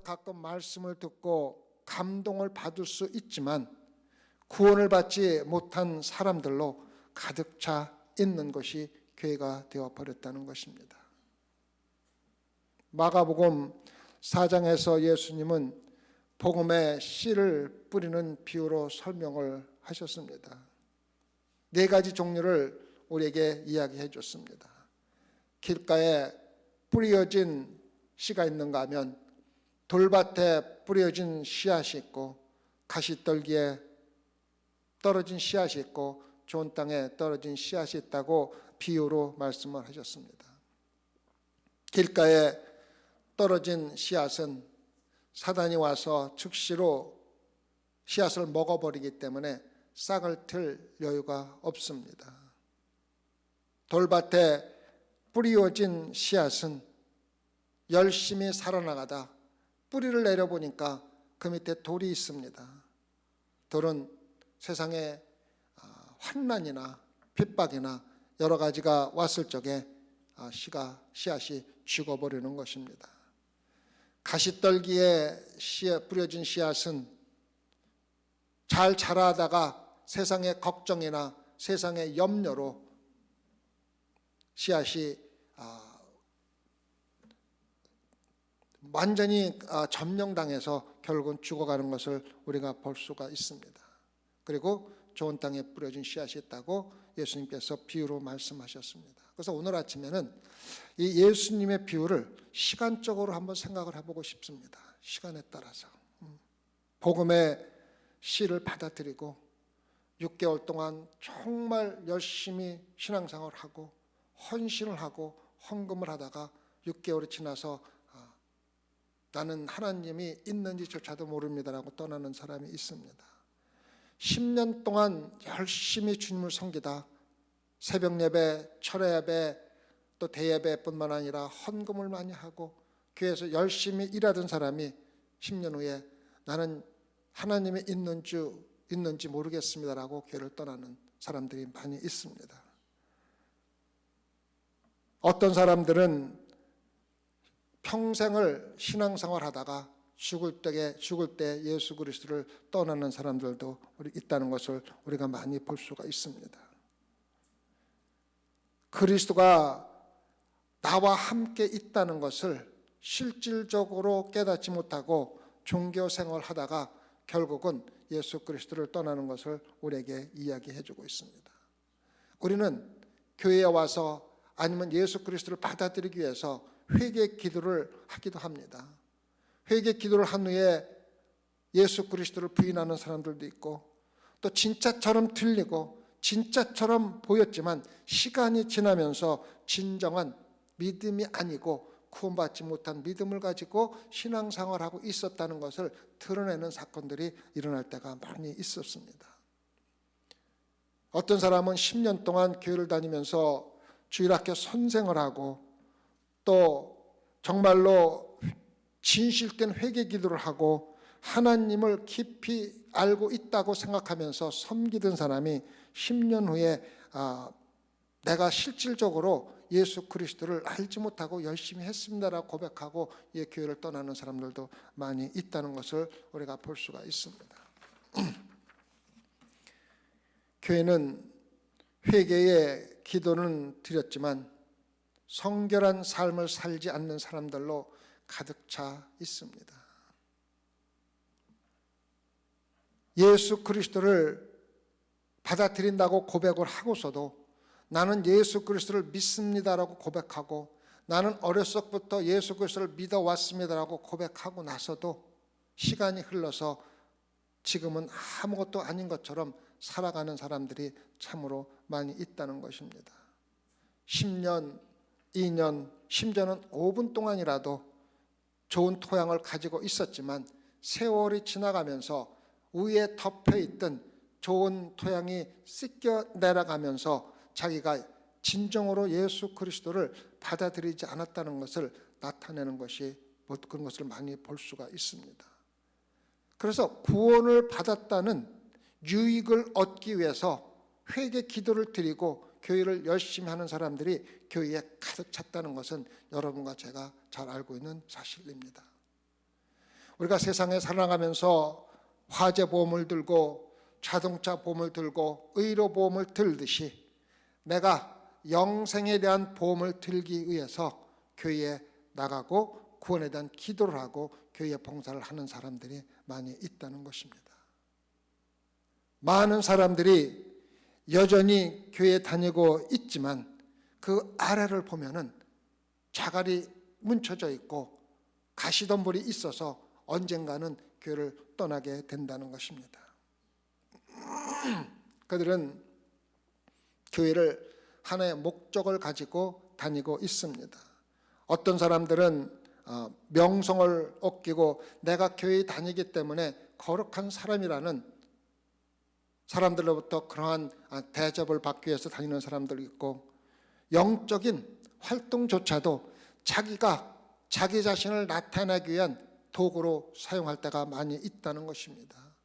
가끔 말씀을 듣고 감동을 받을 수 있지만 구원을 받지 못한 사람들로 가득 차 있는 것이 교회가 되어버렸다는 것입니다. 마가복음 4장에서 예수님은 복음의 씨를 뿌리는 비유로 설명을 하셨습니다. 4가지 종류를 우리에게 이야기해 줬습니다. 길가에 뿌려진 씨가 있는가 하면 돌밭에 뿌려진 씨앗이 있고 가시떨기에 떨어진 씨앗이 있고 좋은 땅에 떨어진 씨앗이 있다고 비유로 말씀을 하셨습니다. 길가에 떨어진 씨앗은 사단이 와서 즉시로 씨앗을 먹어버리기 때문에 싹을 틀 여유가 없습니다. 돌밭에 뿌려진 씨앗은 열심히 살아나가다 뿌리를 내려보니까 그 밑에 돌이 있습니다. 돌은 세상에 환난이나 핍박이나 여러 가지가 왔을 적에 씨앗이 죽어버리는 것입니다. 가시떨기에 뿌려진 씨앗은 잘 자라다가 세상의 걱정이나 세상의 염려로 씨앗이 완전히 점령당해서 결국은 죽어가는 것을 우리가 볼 수가 있습니다. 그리고 좋은 땅에 뿌려진 씨앗이 있다고 예수님께서 비유로 말씀하셨습니다. 그래서 오늘 아침에는 이 예수님의 비유를 시간적으로 한번 생각을 해보고 싶습니다. 시간에 따라서 복음의 씨를 받아들이고 6개월 동안 정말 열심히 신앙생활을 하고 헌신을 하고 헌금을 하다가 6개월이 지나서 나는 하나님이 있는지조차도 모릅니다라고 떠나는 사람이 있습니다. 10년 동안 열심히 주님을 섬기다 새벽 예배, 철야 예배, 또 대예배뿐만 아니라 헌금을 많이 하고 교회에서 열심히 일하던 사람이 10년 후에 나는 하나님이 있는지 모르겠습니다라고 교회를 떠나는 사람들이 많이 있습니다. 어떤 사람들은 평생을 신앙생활 하다가 죽을 때 예수 그리스도를 떠나는 사람들도 있다는 것을 우리가 많이 볼 수가 있습니다. 그리스도가 나와 함께 있다는 것을 실질적으로 깨닫지 못하고 종교 생활을 하다가 결국은 예수 그리스도를 떠나는 것을 우리에게 이야기해 주고 있습니다. 우리는 교회에 와서 아니면 예수 그리스도를 받아들이기 위해서 회개 기도를 하기도 합니다. 회개 기도를 한 후에 예수 그리스도를 부인하는 사람들도 있고 또 진짜처럼 들리고 진짜처럼 보였지만 시간이 지나면서 진정한 믿음이 아니고 구원받지 못한 믿음을 가지고 신앙생활하고 있었다는 것을 드러내는 사건들이 일어날 때가 많이 있었습니다. 어떤 사람은 10년 동안 교회를 다니면서 주일학교 선생을 하고 또 정말로 진실된 회개 기도를 하고 하나님을 깊이 알고 있다고 생각하면서 섬기던 사람이 10년 후에 내가 실질적으로 예수 그리스도를 알지 못하고 열심히 했습니다라고 고백하고 이 교회를 떠나는 사람들도 많이 있다는 것을 우리가 볼 수가 있습니다. 교회는 회개의 기도는 드렸지만 성결한 삶을 살지 않는 사람들로 가득 차 있습니다. 예수 그리스도를 받아들인다고 고백을 하고서도 나는 예수 그리스도를 믿습니다라고 고백하고 나는 어렸을 적부터 예수 그리스도를 믿어왔습니다라고 고백하고 나서도 시간이 흘러서 지금은 아무것도 아닌 것처럼 살아가는 사람들이 참으로 많이 있다는 것입니다. 10년, 2년, 심지어는 5분 동안이라도 좋은 토양을 가지고 있었지만 세월이 지나가면서 위에 덮여있던 좋은 토양이 씻겨 내려가면서 자기가 진정으로 예수 그리스도를 받아들이지 않았다는 것을 나타내는 것이 그런 것을 많이 볼 수가 있습니다. 그래서 구원을 받았다는 유익을 얻기 위해서 회개 기도를 드리고 교회를 열심히 하는 사람들이 교회에 가득 찼다는 것은 여러분과 제가 잘 알고 있는 사실입니다. 우리가 세상에 살아가면서 화재 보험을 들고 자동차 보험을 들고 의료 보험을 들듯이 내가 영생에 대한 보험을 들기 위해서 교회에 나가고 구원에 대한 기도를 하고 교회 봉사를 하는 사람들이 많이 있다는 것입니다. 많은 사람들이 여전히 교회에 다니고 있지만 그 아래를 보면은 자갈이 뭉쳐져 있고 가시덤불이 있어서 언젠가는 교회를 떠나게 된다는 것입니다. 그들은 교회를 하나의 목적을 가지고 다니고 있습니다. 어떤 사람들은 명성을 얻기고 내가 교회에 다니기 때문에 거룩한 사람이라는 사람들로부터 그러한 대접을 받기 위해서 다니는 사람들이 있고, 영적인 활동조차도 자기가 자기 자신을 나타내기 위한 도구로 사용할 때가 많이 있다는 것입니다.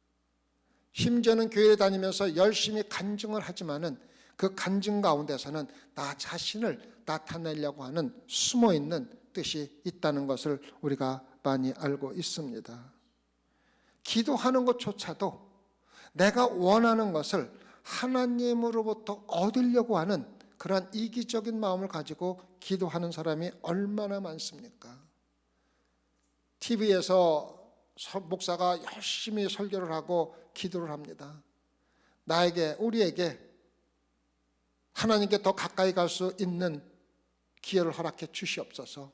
심지어는 교회에 다니면서 열심히 간증을 하지만은 그 간증 가운데서는 나 자신을 나타내려고 하는 숨어있는 뜻이 있다는 것을 우리가 많이 알고 있습니다. 기도하는 것조차도 내가 원하는 것을 하나님으로부터 얻으려고 하는 그러한 이기적인 마음을 가지고 기도하는 사람이 얼마나 많습니까? TV에서 목사가 열심히 설교를 하고 기도를 합니다. 우리에게 하나님께 더 가까이 갈 수 있는 기회를 허락해 주시옵소서.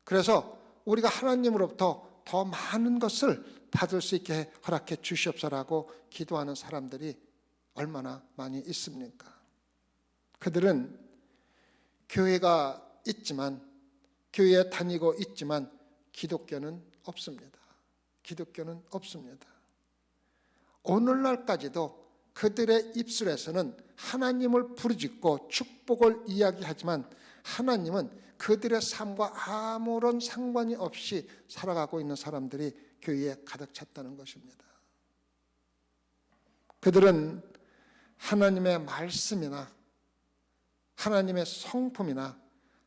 그래서 우리가 하나님으로부터 더 많은 것을 받을 수 있게 허락해 주시옵소서라고 기도하는 사람들이 얼마나 많이 있습니까? 그들은 교회가 있지만, 교회에 다니고 있지만 기독교는 없습니다. 기독교는 없습니다. 오늘날까지도 그들의 입술에서는 하나님을 부르짖고 축복을 이야기하지만 하나님은 그들의 삶과 아무런 상관이 없이 살아가고 있는 사람들이 교회에 가득 찼다는 것입니다. 그들은 하나님의 말씀이나 하나님의 성품이나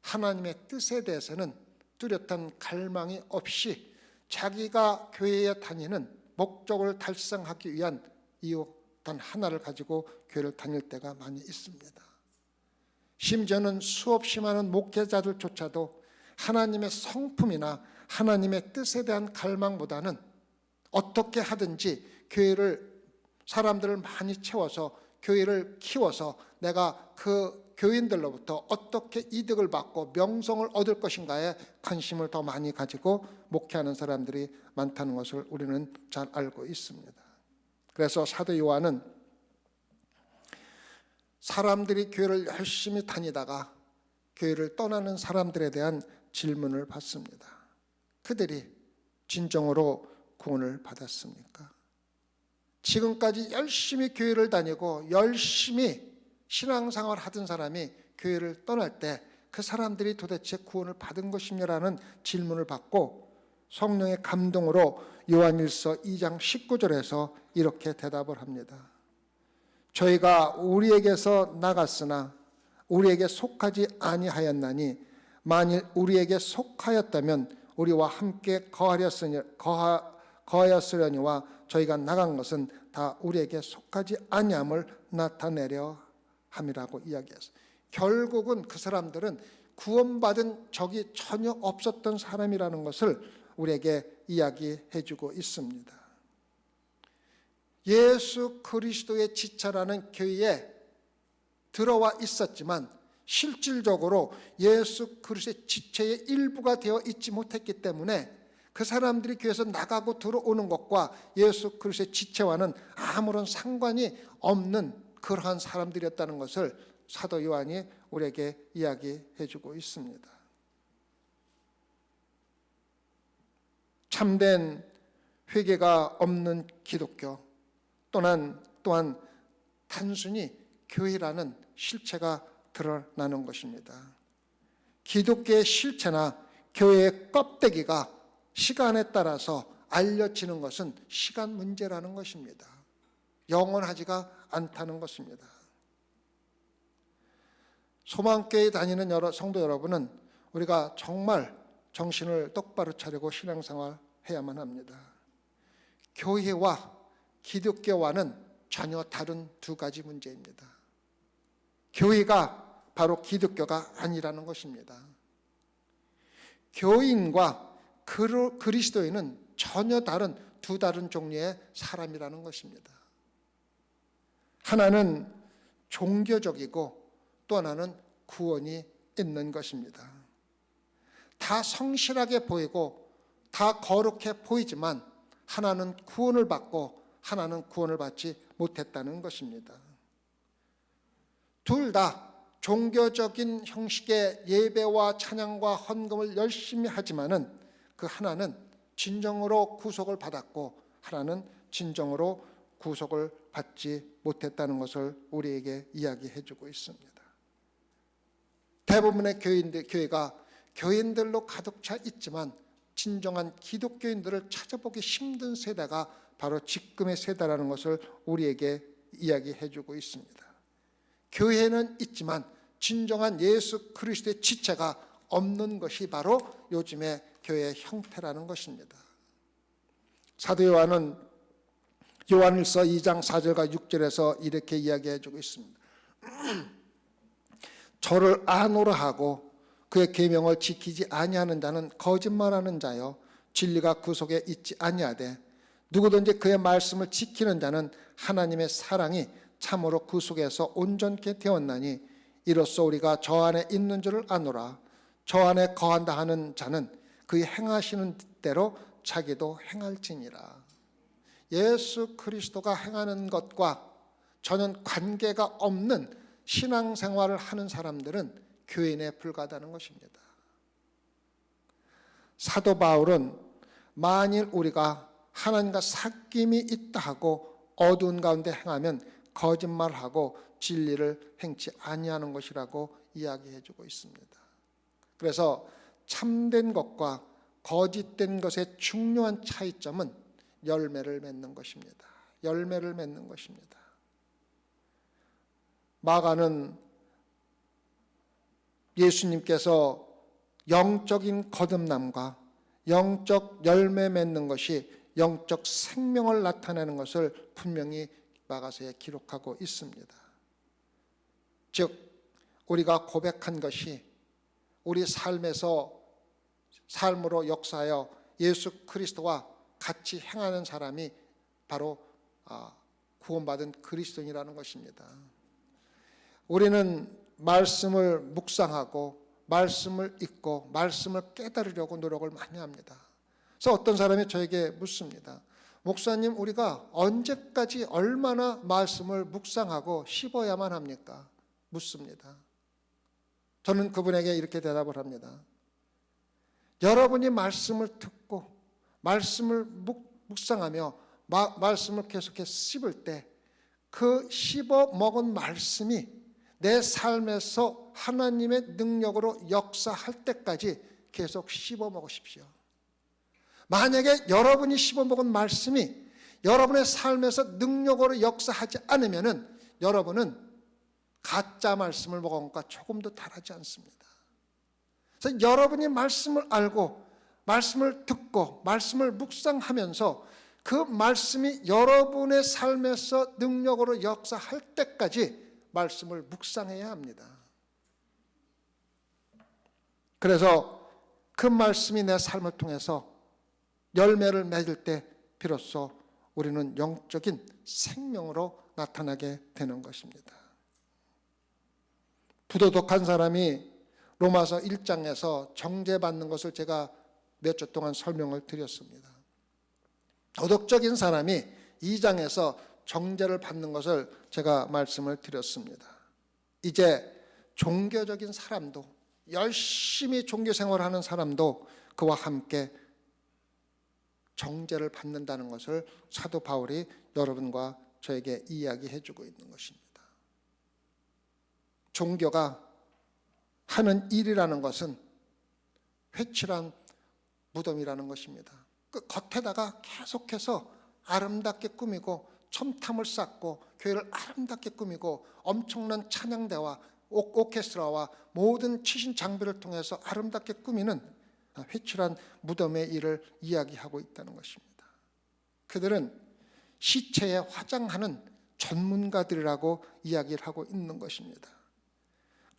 하나님의 뜻에 대해서는 뚜렷한 갈망이 없이 자기가 교회에 다니는 목적을 달성하기 위한 이유 단 하나를 가지고 교회를 다닐 때가 많이 있습니다. 심지어는 수없이 많은 목회자들조차도 하나님의 성품이나 하나님의 뜻에 대한 갈망보다는 어떻게 하든지 사람들을 많이 채워서 교회를 키워서 내가 그 교인들로부터 어떻게 이득을 받고 명성을 얻을 것인가에 관심을 더 많이 가지고 목회하는 사람들이 많다는 것을 우리는 잘 알고 있습니다. 그래서 사도 요한은 사람들이 교회를 열심히 다니다가 교회를 떠나는 사람들에 대한 질문을 받습니다. 그들이 진정으로 구원을 받았습니까? 지금까지 열심히 교회를 다니고 열심히 신앙생활을 하던 사람이 교회를 떠날 때 그 사람들이 도대체 구원을 받은 것이냐라는 질문을 받고 성령의 감동으로 요한일서 2장 19절에서 이렇게 대답을 합니다. 저희가 우리에게서 나갔으나 우리에게 속하지 아니하였나니 만일 우리에게 속하였다면 우리와 함께 거하였으려니와 저희가 나간 것은 다 우리에게 속하지 아니함을 나타내려 함이라고 이야기했어요. 결국은 그 사람들은 구원받은 적이 전혀 없었던 사람이라는 것을 우리에게 이야기해 주고 있습니다. 예수 그리스도의 지체라는 교회에 들어와 있었지만 실질적으로 예수 그리스도의 지체의 일부가 되어 있지 못했기 때문에 그 사람들이 교회에서 나가고 들어오는 것과 예수 그리스도의 지체와는 아무런 상관이 없는 그러한 사람들이었다는 것을 사도 요한이 우리에게 이야기해 주고 있습니다. 참된 회개가 없는 기독교 또한 단순히 교회라는 실체가 드러나는 것입니다. 기독교의 실체나 교회의 껍데기가 시간에 따라서 알려지는 것은 시간 문제라는 것입니다. 영원하지가 않다는 것입니다. 소망교회 다니는 성도 여러분은 우리가 정말 정신을 똑바로 차리고 신앙생활 해야만 합니다. 교회와 기독교와는 전혀 다른 두 가지 문제입니다. 교회가 바로 기독교가 아니라는 것입니다. 교인과 그리스도인은 전혀 다른 두 다른 종류의 사람이라는 것입니다. 하나는 종교적이고 또 하나는 구원이 있는 것입니다. 다 성실하게 보이고 다 거룩해 보이지만 하나는 구원을 받고 하나는 구원을 받지 못했다는 것입니다. 둘 다 종교적인 형식의 예배와 찬양과 헌금을 열심히 하지만은 그 하나는 진정으로 구속을 받았고 하나는 진정으로 구속을 받지 못했다는 것을 우리에게 이야기해 주고 있습니다. 대부분의 교회가 교인들로 가득 차 있지만 진정한 기독교인들을 찾아보기 힘든 세대가 바로 지금의 세대라는 것을 우리에게 이야기해 주고 있습니다. 교회는 있지만 진정한 예수 그리스도의 지체가 없는 것이 바로 요즘의 교회의 형태라는 것입니다. 사도 요한은 요한일서 2장 4절과 6절에서 이렇게 이야기해 주고 있습니다. 저를 아노라 하고 그의 계명을 지키지 아니하는 자는 거짓말하는 자요 진리가 그 속에 있지 아니하되 누구든지 그의 말씀을 지키는 자는 하나님의 사랑이 참으로 그 속에서 온전케 되었나니 이로써 우리가 저 안에 있는 줄을 아노라. 저 안에 거한다 하는 자는 그의 행하시는 대로 자기도 행할지니라. 예수 그리스도가 행하는 것과 전혀 관계가 없는 신앙생활을 하는 사람들은 교인에 불과하다는 것입니다. 사도 바울은 만일 우리가 하나님과 삭김이 있다 하고 어두운 가운데 행하면 거짓말하고 진리를 행치 아니하는 것이라고 이야기해 주고 있습니다. 그래서 참된 것과 거짓된 것의 중요한 차이점은 열매를 맺는 것입니다. 열매를 맺는 것입니다. 마가는 예수님께서 영적인 거듭남과 영적 열매 맺는 것이 영적 생명을 나타내는 것을 분명히 마가서에 기록하고 있습니다. 즉 우리가 고백한 것이 우리 삶으로 역사하여 예수 그리스도와 같이 행하는 사람이 바로 구원받은 그리스도인이라는 것입니다. 우리는 말씀을 묵상하고 말씀을 읽고 말씀을 깨달으려고 노력을 많이 합니다. 그래서 어떤 사람이 저에게 묻습니다. 목사님, 우리가 언제까지 얼마나 말씀을 묵상하고 씹어야만 합니까? 묻습니다. 저는 그분에게 이렇게 대답을 합니다. 여러분이 말씀을 듣고 말씀을 묵상하며 말씀을 계속해서 씹을 때 그 씹어 먹은 말씀이 내 삶에서 하나님의 능력으로 역사할 때까지 계속 씹어 먹으십시오. 만약에 여러분이 씹어 먹은 말씀이 여러분의 삶에서 능력으로 역사하지 않으면은 여러분은 가짜 말씀을 먹은 것과 조금도 다르지 않습니다. 그래서 여러분이 말씀을 알고 말씀을 듣고 말씀을 묵상하면서 그 말씀이 여러분의 삶에서 능력으로 역사할 때까지 말씀을 묵상해야 합니다. 그래서 그 말씀이 내 삶을 통해서 열매를 맺을 때 비로소 우리는 영적인 생명으로 나타나게 되는 것입니다. 부도덕한 사람이 로마서 1장에서 정죄받는 것을 제가 몇 주 동안 설명을 드렸습니다. 도덕적인 사람이 2장에서 정죄를 받는 것을 제가 말씀을 드렸습니다. 이제 종교적인 사람도 열심히 종교 생활하는 사람도 그와 함께 정죄를 받는다는 것을 사도 바울이 여러분과 저에게 이야기해 주고 있는 것입니다. 종교가 하는 일이라는 것은 회칠한 무덤이라는 것입니다. 그 겉에다가 계속해서 아름답게 꾸미고 첨탐을 쌓고 교회를 아름답게 꾸미고 엄청난 찬양대와 오케스트라와 모든 치신 장비를 통해서 아름답게 꾸미는 회칠한 무덤의 일을 이야기하고 있다는 것입니다. 그들은 시체에 화장하는 전문가들이라고 이야기를 하고 있는 것입니다.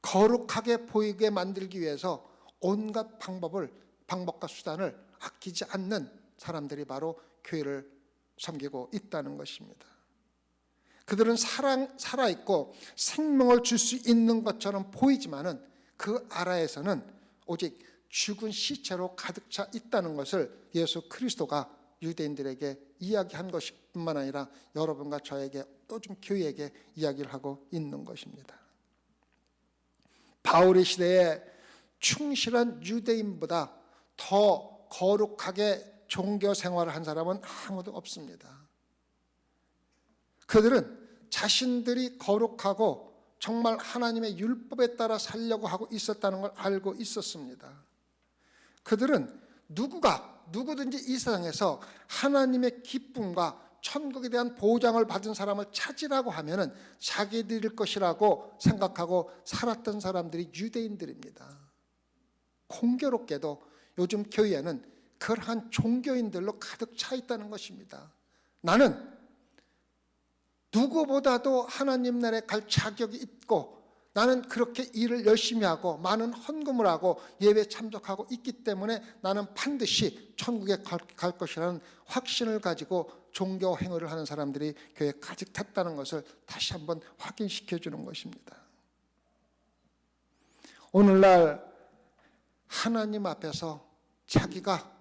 거룩하게 보이게 만들기 위해서 온갖 방법과 수단을 아끼지 않는 사람들이 바로 교회를 섬기고 있다는 것입니다. 그들은 살아있고 생명을 줄 수 있는 것처럼 보이지만은 그 아래에서는 오직 죽은 시체로 가득 차 있다는 것을 예수 그리스도가 유대인들에게 이야기한 것뿐만 아니라 여러분과 저에게, 요즘 교회에게 이야기를 하고 있는 것입니다. 바울의 시대에 충실한 유대인보다 더 거룩하게 종교 생활을 한 사람은 아무도 없습니다. 그들은 자신들이 거룩하고 정말 하나님의 율법에 따라 살려고 하고 있었다는 걸 알고 있었습니다. 그들은 누구든지 이 세상에서 하나님의 기쁨과 천국에 대한 보장을 받은 사람을 찾으라고 하면은 자기들일 것이라고 생각하고 살았던 사람들이 유대인들입니다. 공교롭게도 요즘 교회에는 그러한 종교인들로 가득 차 있다는 것입니다. 나는 누구보다도 하나님 나라에 갈 자격이 있고, 나는 그렇게 일을 열심히 하고 많은 헌금을 하고 예배에 참석하고 있기 때문에 나는 반드시 천국에 갈 것이라는 확신을 가지고 종교 행위를 하는 사람들이 교회에 가득 찼다는 것을 다시 한번 확인시켜 주는 것입니다. 오늘날 하나님 앞에서 자기가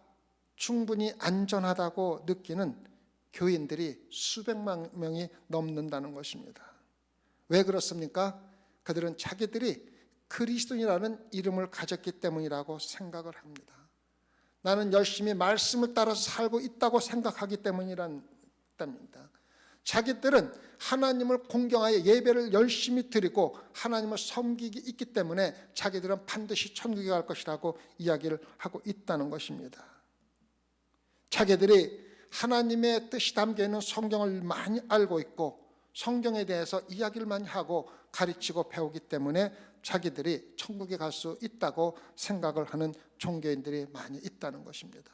충분히 안전하다고 느끼는 교인들이 수백만 명이 넘는다는 것입니다. 왜 그렇습니까? 그들은 자기들이 그리스도인이라는 이름을 가졌기 때문이라고 생각을 합니다. 나는 열심히 말씀을 따라서 살고 있다고 생각하기 때문이랍니다. 자기들은 하나님을 공경하여 예배를 열심히 드리고 하나님을 섬기기 있기 때문에 자기들은 반드시 천국에 갈 것이라고 이야기를 하고 있다는 것입니다. 자기들이 하나님의 뜻이 담겨있는 성경을 많이 알고 있고 성경에 대해서 이야기를 많이 하고 가르치고 배우기 때문에 자기들이 천국에 갈 수 있다고 생각을 하는 종교인들이 많이 있다는 것입니다.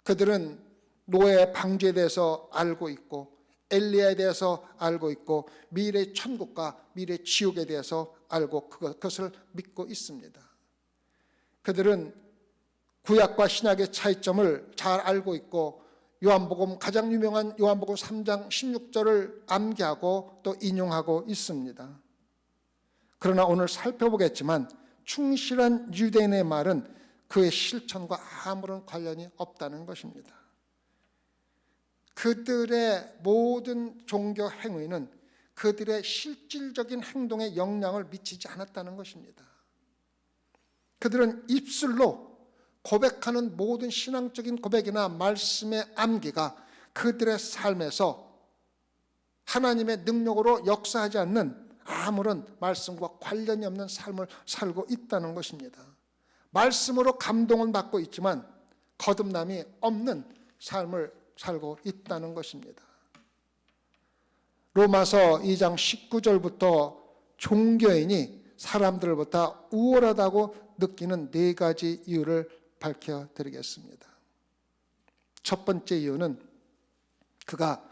그들은 노예 방주에 대해서 알고 있고 엘리야에 대해서 알고 있고 미래 천국과 미래 지옥에 대해서 알고 그것을 믿고 있습니다. 그들은 구약과 신약의 차이점을 잘 알고 있고 요한복음, 가장 유명한 요한복음 3장 16절을 암기하고 또 인용하고 있습니다. 그러나 오늘 살펴보겠지만 충실한 유대인의 말은 그의 실천과 아무런 관련이 없다는 것입니다. 그들의 모든 종교 행위는 그들의 실질적인 행동에 영향을 미치지 않았다는 것입니다. 그들은 입술로 고백하는 모든 신앙적인 고백이나 말씀의 암기가 그들의 삶에서 하나님의 능력으로 역사하지 않는 아무런 말씀과 관련이 없는 삶을 살고 있다는 것입니다. 말씀으로 감동은 받고 있지만 거듭남이 없는 삶을 살고 있다는 것입니다. 로마서 2장 19절부터 종교인이 사람들보다 우월하다고 느끼는 4가지 이유를 밝혀드리겠습니다. 첫 번째 이유는 그가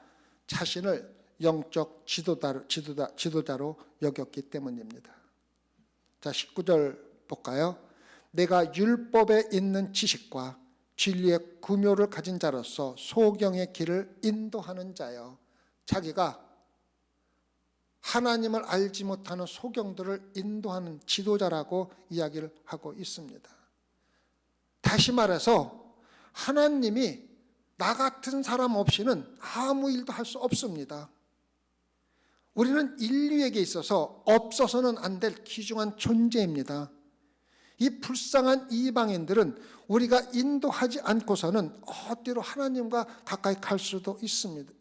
자신을 영적 지도자로 여겼기 때문입니다. 자, 19절 볼까요? 내가 율법에 있는 지식과 진리의 구묘를 가진 자로서 소경의 길을 인도하는 자여. 자기가 하나님을 알지 못하는 소경들을 인도하는 지도자라고 이야기를 하고 있습니다. 다시 말해서 하나님이 나 같은 사람 없이는 아무 일도 할 수 없습니다. 우리는 인류에게 있어서 없어서는 안 될 귀중한 존재입니다. 이 불쌍한 이방인들은 우리가 인도하지 않고서는 어디로 하나님과 가까이 갈 수도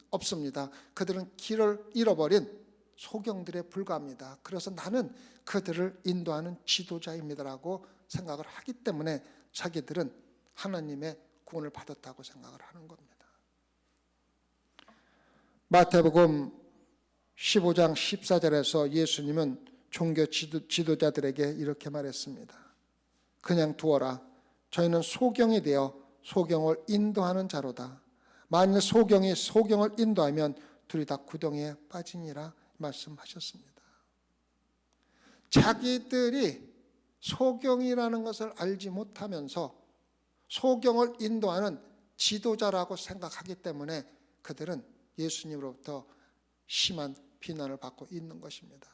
없습니다. 그들은 길을 잃어버린 소경들에 불과합니다. 그래서 나는 그들을 인도하는 지도자입니다라고 생각을 하기 때문에 자기들은 하나님의 구원을 받았다고 생각을 하는 겁니다. 마태복음 15장 14절에서 예수님은 종교 지도자들에게 이렇게 말했습니다. 그냥 두어라. 저희는 소경이 되어 소경을 인도하는 자로다. 만일 소경이 소경을 인도하면 둘이 다 구덩이에 빠지니라 말씀하셨습니다. 자기들이 소경이라는 것을 알지 못하면서 소경을 인도하는 지도자라고 생각하기 때문에 그들은 예수님으로부터 심한 비난을 받고 있는 것입니다.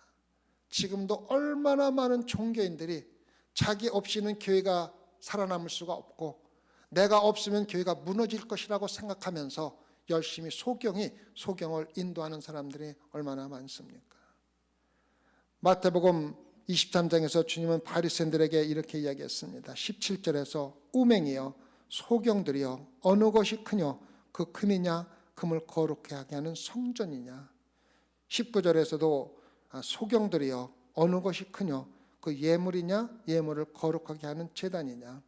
지금도 얼마나 많은 종교인들이 자기 없이는 교회가 살아남을 수가 없고 내가 없으면 교회가 무너질 것이라고 생각하면서 열심히 소경을 인도하는 사람들이 얼마나 많습니까? 마태복음 23장에서 주님은 바리새인들에게 이렇게 이야기했습니다. 17절에서 우맹이여 소경들이여 어느 것이 크뇨 그 금이냐 금을 거룩하게 하게 하는 성전이냐. 19절에서도 소경들이여 어느 것이 크뇨 그 예물이냐 예물을 거룩하게 하는 제단이냐.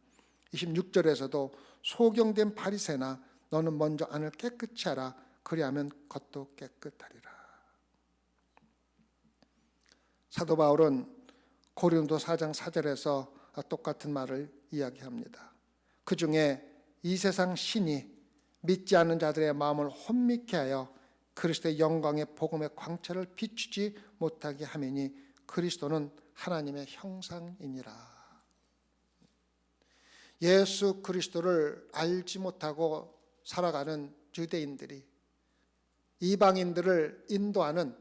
26절에서도 소경된 바리새나 너는 먼저 안을 깨끗이 하라 그리하면 겉도 깨끗하리라. 사도 바울은 고린도 4장 4절에서 똑같은 말을 이야기합니다. 그 중에 이 세상 신이 믿지 않는 자들의 마음을 혼미케 하여 그리스도의 영광의 복음의 광채를 비추지 못하게 하매니 그리스도는 하나님의 형상이니라. 예수 그리스도를 알지 못하고 살아가는 유대인들이 이방인들을 인도하는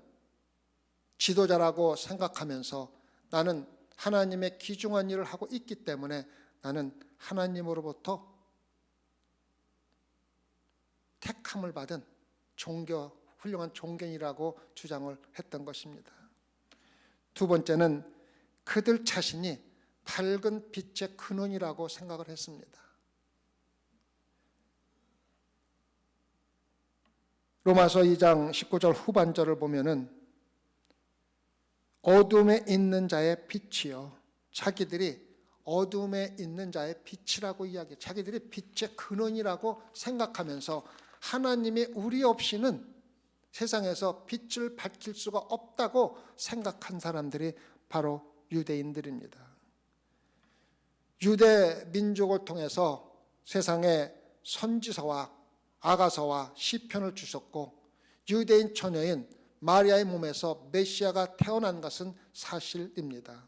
지도자라고 생각하면서 나는 하나님의 귀중한 일을 하고 있기 때문에 나는 하나님으로부터 택함을 받은 훌륭한 종견이라고 주장을 했던 것입니다. 두 번째는 그들 자신이 밝은 빛의 근원이라고 생각을 했습니다. 로마서 2장 19절 후반절을 보면은 어둠에 있는 자의 빛이요. 자기들이 어둠에 있는 자의 빛이라고 이야기해요. 자기들이 빛의 근원이라고 생각하면서 하나님이 우리 없이는 세상에서 빛을 밝힐 수가 없다고 생각한 사람들이 바로 유대인들입니다. 유대 민족을 통해서 세상에 선지서와 아가서와 시편을 주셨고 유대인 처녀인 마리아의 몸에서 메시아가 태어난 것은 사실입니다.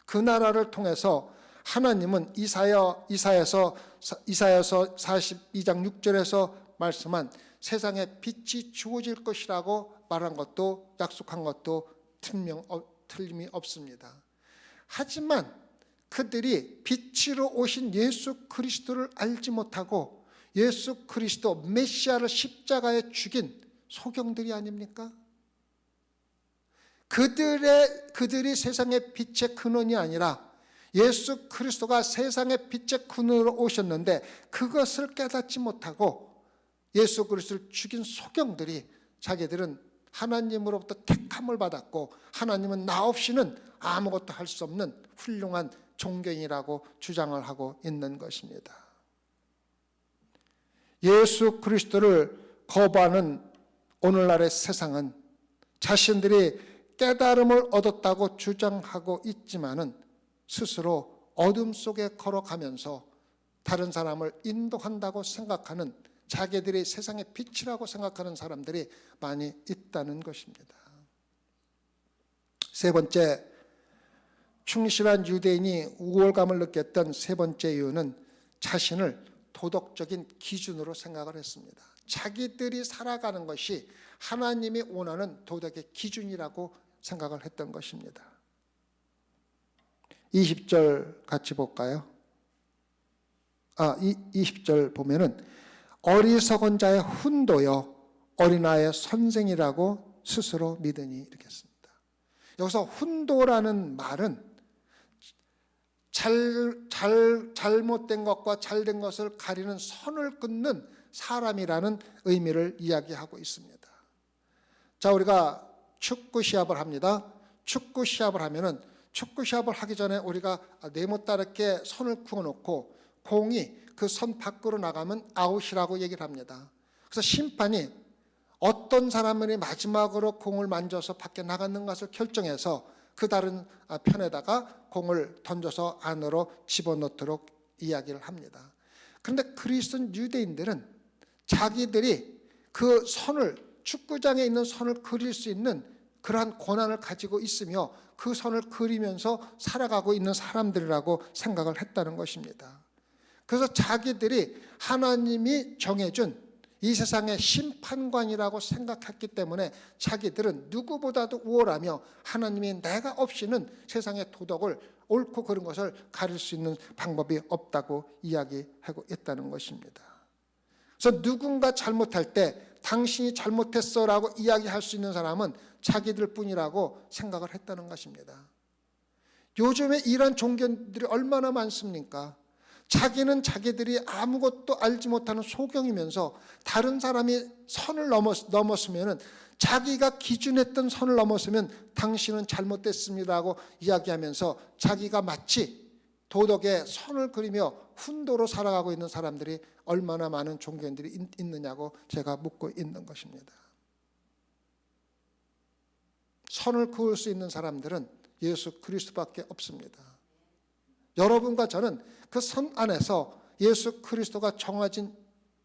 그 나라를 통해서 하나님은 이사야서 42장 6절에서 말씀한 세상에 빛이 주어질 것이라고 말한 것도 약속한 것도 틀림이 없습니다. 하지만 그들이 빛으로 오신 예수 그리스도를 알지 못하고 예수 그리스도 메시아를 십자가에 죽인 소경들이 아닙니까? 그들이 세상의 빛의 근원이 아니라 예수 그리스도가 세상의 빛의 근원으로 오셨는데 그것을 깨닫지 못하고 예수 그리스도를 죽인 소경들이 자기들은 하나님으로부터 택함을 받았고 하나님은 나 없이는 아무것도 할 수 없는 훌륭한 종교인이라고 주장을 하고 있는 것입니다. 예수 그리스도를 거부하는 오늘날의 세상은 자신들이 깨달음을 얻었다고 주장하고 있지만은 스스로 어둠 속에 걸어가면서 다른 사람을 인도한다고 생각하는 자기들이 세상의 빛이라고 생각하는 사람들이 많이 있다는 것입니다. 세 번째, 충실한 유대인이 우월감을 느꼈던 세 번째 이유는 자신을 도덕적인 기준으로 생각을 했습니다. 자기들이 살아가는 것이 하나님이 원하는 도덕의 기준이라고 생각을 했던 것입니다. 20절 같이 볼까요? 20절 보면은 어리석은 자의 훈도여 어린아이의 선생이라고 스스로 믿으니 이렇게 했습니다. 여기서 훈도라는 말은 잘못된 것과 잘된 것을 가리는 선을 긋는 사람이라는 의미를 이야기하고 있습니다. 자, 우리가 축구 시합을 합니다. 축구 시합을 하면은 축구 시합을 하기 전에 우리가 네모따랗게 선을 그어놓고 공이 그 선 밖으로 나가면 아웃이라고 얘기를 합니다. 그래서 심판이 어떤 사람이 마지막으로 공을 만져서 밖에 나갔는 것을 결정해서 그 다른 편에다가 공을 던져서 안으로 집어넣도록 이야기를 합니다. 그런데 그리스도인 유대인들은 자기들이 그 선을, 축구장에 있는 선을 그릴 수 있는 그러한 권한을 가지고 있으며 그 선을 그리면서 살아가고 있는 사람들이라고 생각을 했다는 것입니다. 그래서 자기들이 하나님이 정해준 이 세상의 심판관이라고 생각했기 때문에 자기들은 누구보다도 우월하며 하나님이 내가 없이는 세상의 도덕을, 옳고 그른 것을 가릴 수 있는 방법이 없다고 이야기하고 있다는 것입니다. 그래서 누군가 잘못할 때 당신이 잘못했어 라고 이야기할 수 있는 사람은 자기들 뿐이라고 생각을 했다는 것입니다. 요즘에 이런 종교들이 얼마나 많습니까? 자기는 자기들이 아무것도 알지 못하는 소경이면서 다른 사람이 선을 넘었으면, 자기가 기준했던 선을 넘었으면 당신은 잘못됐습니다라고 이야기하면서 자기가 마치 도덕의 선을 그리며 훈도로 살아가고 있는 사람들이 얼마나 많은 종교인들이 있느냐고 제가 묻고 있는 것입니다. 선을 그을 수 있는 사람들은 예수 그리스도밖에 없습니다. 여러분과 저는 그 선 안에서 예수 그리스도가 정해진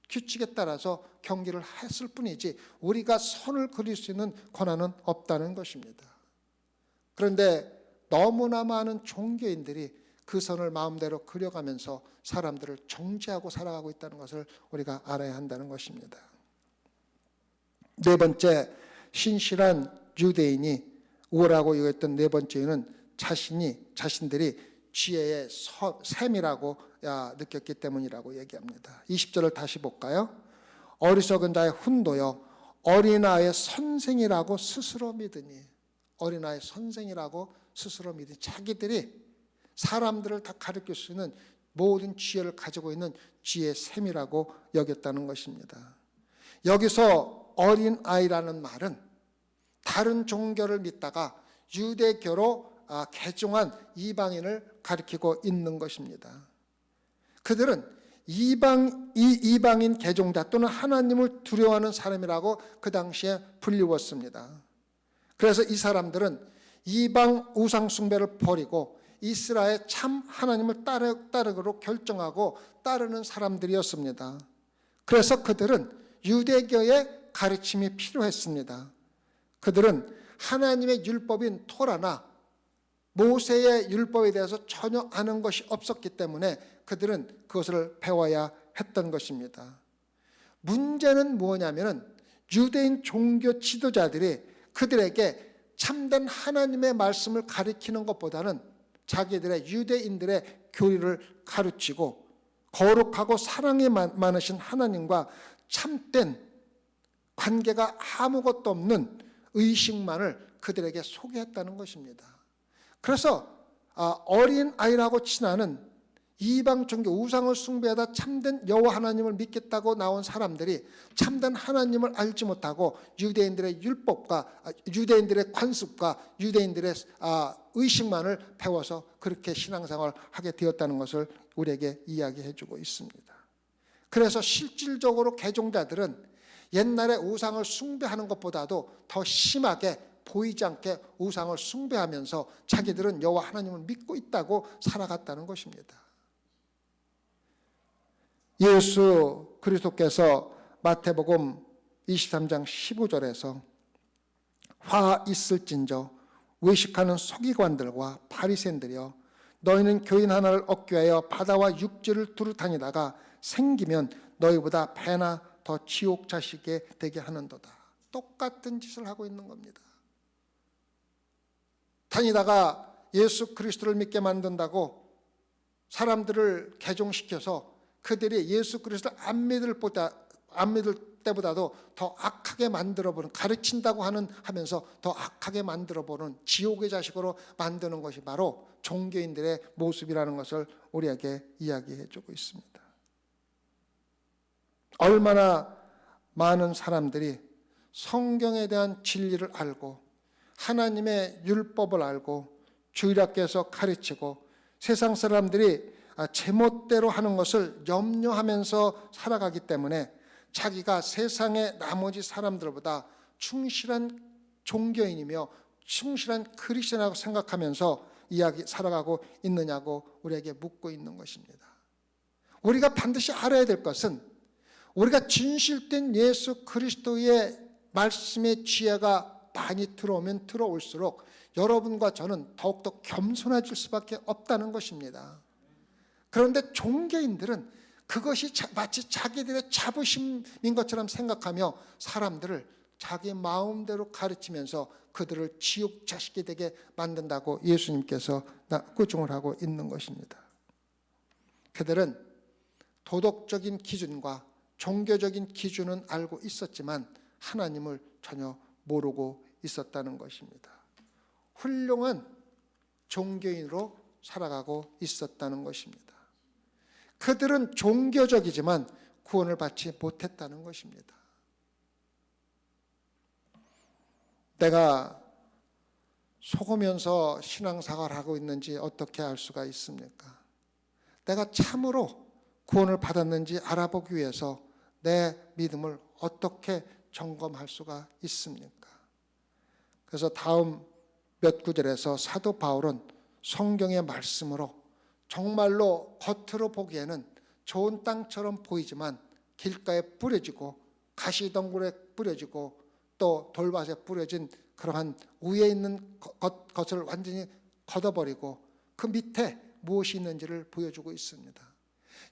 규칙에 따라서 경기를 했을 뿐이지 우리가 선을 그릴 수 있는 권한은 없다는 것입니다. 그런데 너무나 많은 종교인들이 그 선을 마음대로 그려가면서 사람들을 정죄하고 살아가고 있다는 것을 우리가 알아야 한다는 것입니다. 네 번째, 신실한 유대인이 우월하고 여겼던 네 번째는 자신들이 지혜의 샘이라고 느꼈기 때문이라고 얘기합니다. 20절을 다시 볼까요? 어리석은 자의 훈도여 어린아이의 선생이라고 스스로 믿으니, 어린아이의 선생이라고 스스로 믿으니, 자기들이 사람들을 다 가르칠 수 있는 모든 지혜를 가지고 있는 지혜의 샘이라고 여겼다는 것입니다. 여기서 어린아이라는 말은 다른 종교를 믿다가 유대교로 개종한 이방인을 가리키고 있는 것입니다. 그들은 이방인 개종자 또는 하나님을 두려워하는 사람이라고 그 당시에 불리웠습니다. 그래서 이 사람들은 이방 우상 숭배를 버리고 이스라엘 참 하나님을 따르기로 결정하고 따르는 사람들이었습니다. 그래서 그들은 유대교의 가르침이 필요했습니다. 그들은 하나님의 율법인 토라나 모세의 율법에 대해서 전혀 아는 것이 없었기 때문에 그들은 그것을 배워야 했던 것입니다. 문제는 뭐냐면은 유대인 종교 지도자들이 그들에게 참된 하나님의 말씀을 가르치는 것보다는 자기들의 유대인들의 교리를 가르치고 거룩하고 사랑이 많으신 하나님과 참된 관계가 아무것도 없는 의식만을 그들에게 소개했다는 것입니다. 그래서 어린아이라고 친하는 이방 종교 우상을 숭배하다 참된 여호와 하나님을 믿겠다고 나온 사람들이 참된 하나님을 알지 못하고 유대인들의 율법과 유대인들의 관습과 유대인들의 의식만을 배워서 그렇게 신앙생활을 하게 되었다는 것을 우리에게 이야기해 주고 있습니다. 그래서 실질적으로 개종자들은 옛날에 우상을 숭배하는 것보다도 더 심하게 보이지 않게 우상을 숭배하면서 자기들은 여호와 하나님을 믿고 있다고 살아갔다는 것입니다. 예수 그리스도께서 마태복음 23장 15절에서 화 있을진저 외식하는 서기관들과 바리새인들이여 너희는 교인 하나를 얻기 위하여 바다와 육지를 두루 다니다가 생기면 너희보다 배나 더 지옥 자식에 되게 하는도다. 똑같은 짓을 하고 있는 겁니다. 다니다가 예수 그리스도를 믿게 만든다고 사람들을 개종시켜서 그들이 예수 그리스도를 안 믿을 때보다도 더 악하게 만들어보는, 가르친다고 하면서 더 악하게 만들어보는 지옥의 자식으로 만드는 것이 바로 종교인들의 모습이라는 것을 우리에게 이야기해주고 있습니다. 얼마나 많은 사람들이 성경에 대한 진리를 알고 하나님의 율법을 알고 주일학교에서 가르치고 세상 사람들이 제멋대로 하는 것을 염려하면서 살아가기 때문에 자기가 세상의 나머지 사람들보다 충실한 종교인이며 충실한 크리스천이라고 생각하면서 살아가고 있느냐고 우리에게 묻고 있는 것입니다. 우리가 반드시 알아야 될 것은 우리가 진실된 예수 그리스도의 말씀의 지혜가 많이 들어오면 들어올수록 여러분과 저는 더욱더 겸손해질 수밖에 없다는 것입니다. 그런데 종교인들은 그것이 마치 자기들의 자부심인 것처럼 생각하며 사람들을 자기 마음대로 가르치면서 그들을 지옥 자식이 되게 만든다고 예수님께서 꾸중을 하고 있는 것입니다. 그들은 도덕적인 기준과 종교적인 기준은 알고 있었지만 하나님을 전혀 모르고 있었다는 것입니다. 훌륭한 종교인으로 살아가고 있었다는 것입니다. 그들은 종교적이지만 구원을 받지 못했다는 것입니다. 내가 속으면서 신앙생활을 하고 있는지 어떻게 알 수가 있습니까? 내가 참으로 구원을 받았는지 알아보기 위해서 내 믿음을 어떻게 점검할 수가 있습니까? 그래서 다음 몇 구절에서 사도 바울은 성경의 말씀으로 정말로 겉으로 보기에는 좋은 땅처럼 보이지만 길가에 뿌려지고 가시덩굴에 뿌려지고 또 돌밭에 뿌려진 그러한 위에 있는 것을 완전히 걷어버리고 그 밑에 무엇이 있는지를 보여주고 있습니다.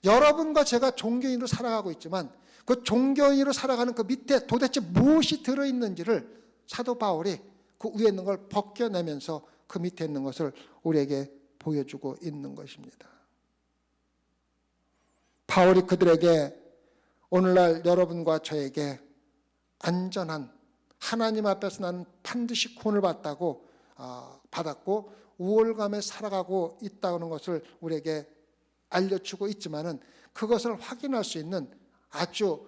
여러분과 제가 종교인으로 살아가고 있지만 그 종교인으로 살아가는 그 밑에 도대체 무엇이 들어있는지를 사도 바울이 그 위에 있는 걸 벗겨내면서 그 밑에 있는 것을 우리에게 보여주고 있는 것입니다. 바울이 그들에게 오늘날 여러분과 저에게 안전한 하나님 앞에서 나는 반드시 구원을 받았고 우월감에 살아가고 있다는 것을 우리에게 알려주고 있지만은 그것을 확인할 수 있는 아주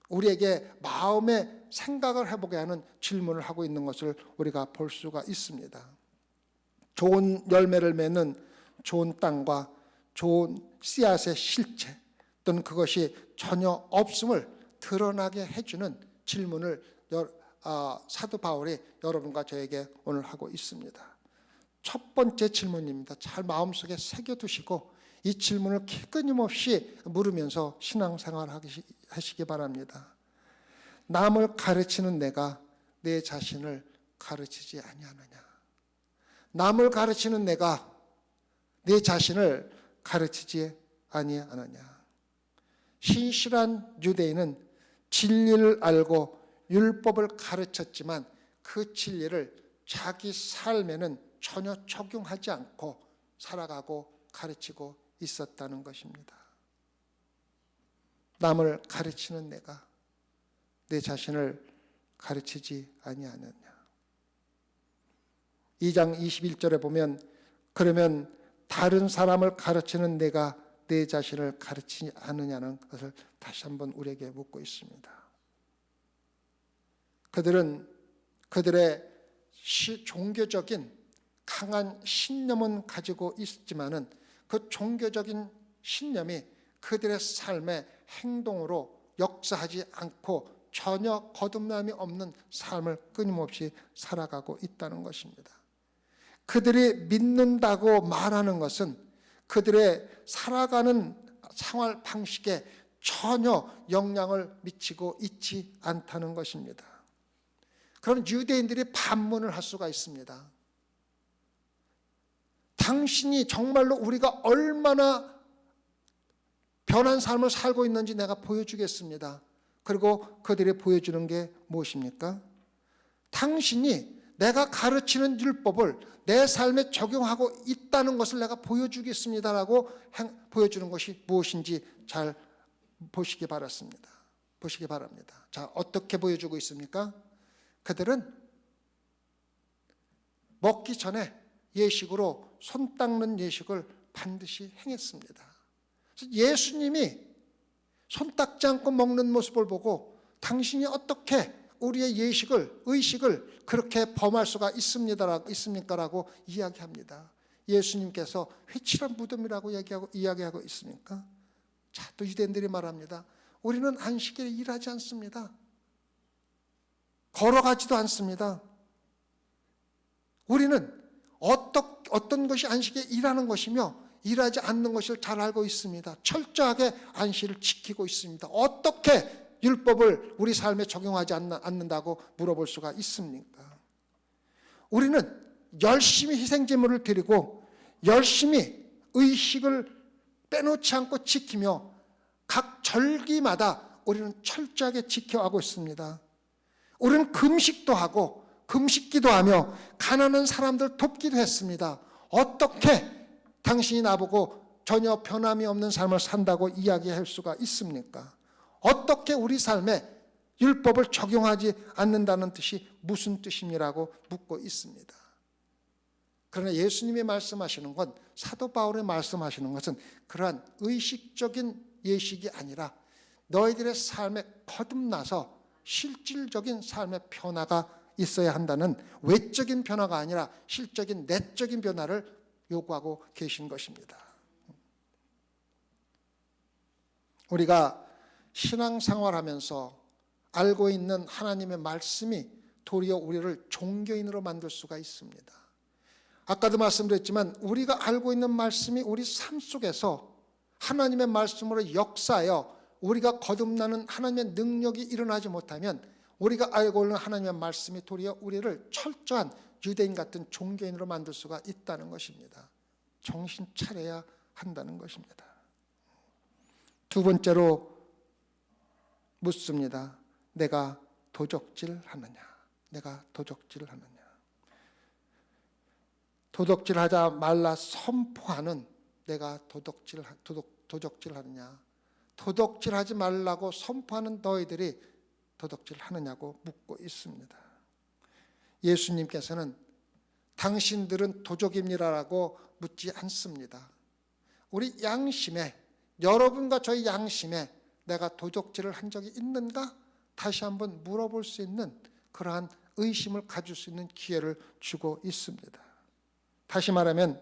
우리에게 마음의 생각을 해보게 하는 질문을 하고 있는 것을 우리가 볼 수가 있습니다. 좋은 열매를 맺는 좋은 땅과 좋은 씨앗의 실체 또는 그것이 전혀 없음을 드러나게 해주는 질문을 사도 바울이 여러분과 저에게 오늘 하고 있습니다. 첫 번째 질문입니다. 잘 마음속에 새겨두시고 이 질문을 끊임없이 물으면서 신앙생활 하시기 바랍니다. 남을 가르치는 내가 내 자신을 가르치지 아니하느냐? 남을 가르치는 내가 내 자신을 가르치지 아니하느냐? 신실한 유대인은 진리를 알고 율법을 가르쳤지만 그 진리를 자기 삶에는 전혀 적용하지 않고 살아가고 가르치고 있었다는 것입니다. 남을 가르치는 내가 내 자신을 가르치지 아니하느냐. 2장 21절에 보면 그러면 다른 사람을 가르치는 내가 내 자신을 가르치지 않느냐는 것을 다시 한번 우리에게 묻고 있습니다. 그들은 그들의 종교적인 강한 신념은 가지고 있지만은 그 종교적인 신념이 그들의 삶의 행동으로 역사하지 않고 전혀 거듭남이 없는 삶을 끊임없이 살아가고 있다는 것입니다. 그들이 믿는다고 말하는 것은 그들의 살아가는 생활 방식에 전혀 영향을 미치고 있지 않다는 것입니다. 그럼 유대인들이 반문을 할 수가 있습니다. 당신이 정말로 우리가 얼마나 변한 삶을 살고 있는지 내가 보여주겠습니다. 그리고 그들이 보여주는 게 무엇입니까? 당신이 내가 가르치는 율법을 내 삶에 적용하고 있다는 것을 내가 보여주겠습니다라고 보여주는 것이 무엇인지 잘 보시기 바랍니다. 자, 어떻게 보여주고 있습니까? 그들은 먹기 전에 예식으로 손 닦는 예식을 반드시 행했습니다. 예수님이 손 닦지 않고 먹는 모습을 보고 당신이 어떻게 우리의 의식을 그렇게 범할 수가 있습니까라고 이야기합니다. 예수님께서 회칠한 무덤이라고 이야기하고 있습니까? 자, 또 유대인들이 말합니다. 우리는 안식일에 일하지 않습니다. 걸어가지도 않습니다. 우리는 어떤 것이 안식에 일하는 것이며 일하지 않는 것을 잘 알고 있습니다. 철저하게 안식을 지키고 있습니다. 어떻게 율법을 우리 삶에 적용하지 않는다고 물어볼 수가 있습니까? 우리는 열심히 희생제물을 드리고 열심히 의식을 빼놓지 않고 지키며 각 절기마다 우리는 철저하게 지켜가고 있습니다. 우리는 금식도 하고 금식기도 하며 가난한 사람들 돕기도 했습니다. 어떻게 당신이 나보고 전혀 변함이 없는 삶을 산다고 이야기할 수가 있습니까? 어떻게 우리 삶에 율법을 적용하지 않는다는 뜻이 무슨 뜻이라고 묻고 있습니다. 그러나 예수님이 말씀하시는 건, 사도 바울이 말씀하시는 것은 그러한 의식적인 예식이 아니라 너희들의 삶에 거듭나서 실질적인 삶의 변화가 있어야 한다는, 외적인 변화가 아니라 실적인 내적인 변화를 요구하고 계신 것입니다. 우리가 신앙생활하면서 알고 있는 하나님의 말씀이 도리어 우리를 종교인으로 만들 수가 있습니다. 아까도 말씀드렸지만 우리가 알고 있는 말씀이 우리 삶 속에서 하나님의 말씀으로 역사하여 우리가 거듭나는 하나님의 능력이 일어나지 못하면 우리가 알고 있는 하나님의 말씀이 도리어 우리를 철저한 유대인 같은 종교인으로 만들 수가 있다는 것입니다. 정신 차려야 한다는 것입니다. 두 번째로 묻습니다. 내가 도적질하느냐? 내가 도적질하느냐? 도적질하자 말라 선포하는 내가 도적질하느냐? 도적질하지 말라고 선포하는 너희들이 도적질하느냐고 묻고 있습니다. 예수님께서는 당신들은 도적입니다라고 묻지 않습니다. 우리 양심에, 여러분과 저희 양심에 내가 도적질을 한 적이 있는가? 다시 한번 물어볼 수 있는 그러한 의심을 가질 수 있는 기회를 주고 있습니다. 다시 말하면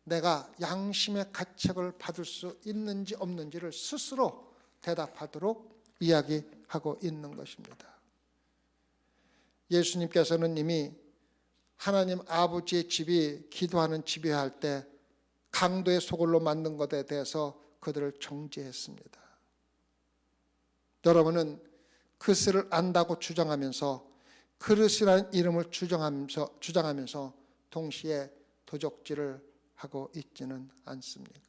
내가 양심의 가책을 받을 수 있는지 없는지를 스스로 대답하도록 이야기하고 있는 것입니다. 예수님께서는 이미 하나님 아버지의 집이 기도하는 집이어야 할 때 강도의 소굴로 만든 것에 대해서 그들을 정죄했습니다. 여러분은 그것을 안다고 주장하면서 그릇이라는 이름을 주장하면서 동시에 도적질을 하고 있지는 않습니까?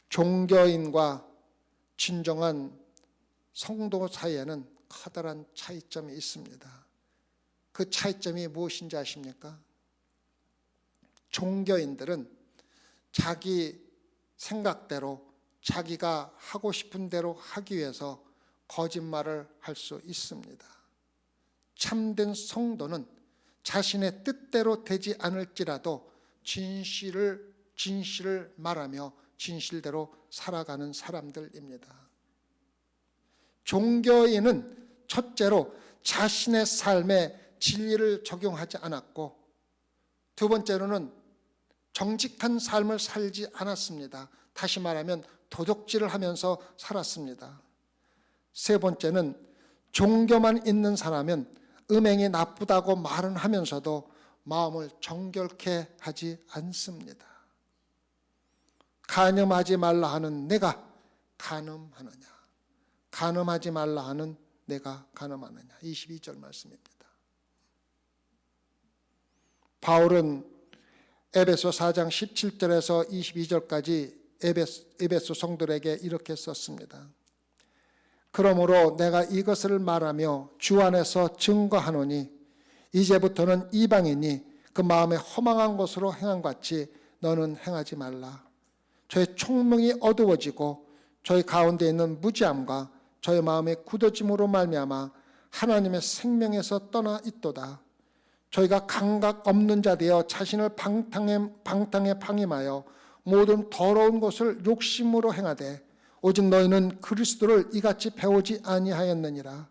종교인과 진정한 성도 사이에는 커다란 차이점이 있습니다. 그 차이점이 무엇인지 아십니까? 종교인들은 자기 생각대로 자기가 하고 싶은 대로 하기 위해서 거짓말을 할 수 있습니다. 참된 성도는 자신의 뜻대로 되지 않을지라도 진실을 말하며 진실대로 살아가는 사람들입니다. 종교인은 첫째로 자신의 삶에 진리를 적용하지 않았고, 두 번째로는 정직한 삶을 살지 않았습니다. 다시 말하면 도적질을 하면서 살았습니다. 세 번째는 종교만 있는 사람은 음행이 나쁘다고 말은 하면서도 마음을 정결케 하지 않습니다. 간음하지 말라 하는 내가 간음하느냐? 간음하지 말라 하는 내가 간음하느냐? 22절 말씀입니다. 바울은 에베소 4장 17절에서 22절까지 에베소 성도들에게 이렇게 썼습니다. 그러므로 내가 이것을 말하며 주 안에서 증거하노니 이제부터는 이방인이 그 마음에 허망한 것으로 행한 같이 너는 행하지 말라. 저의 총명이 어두워지고 저희 가운데 있는 무지함과 저의 마음의 굳어짐으로 말미암아 하나님의 생명에서 떠나 있도다. 저희가 감각 없는 자 되어 자신을 방탕에 방임하여 모든 더러운 것을 욕심으로 행하되 오직 너희는 그리스도를 이같이 배우지 아니하였느니라.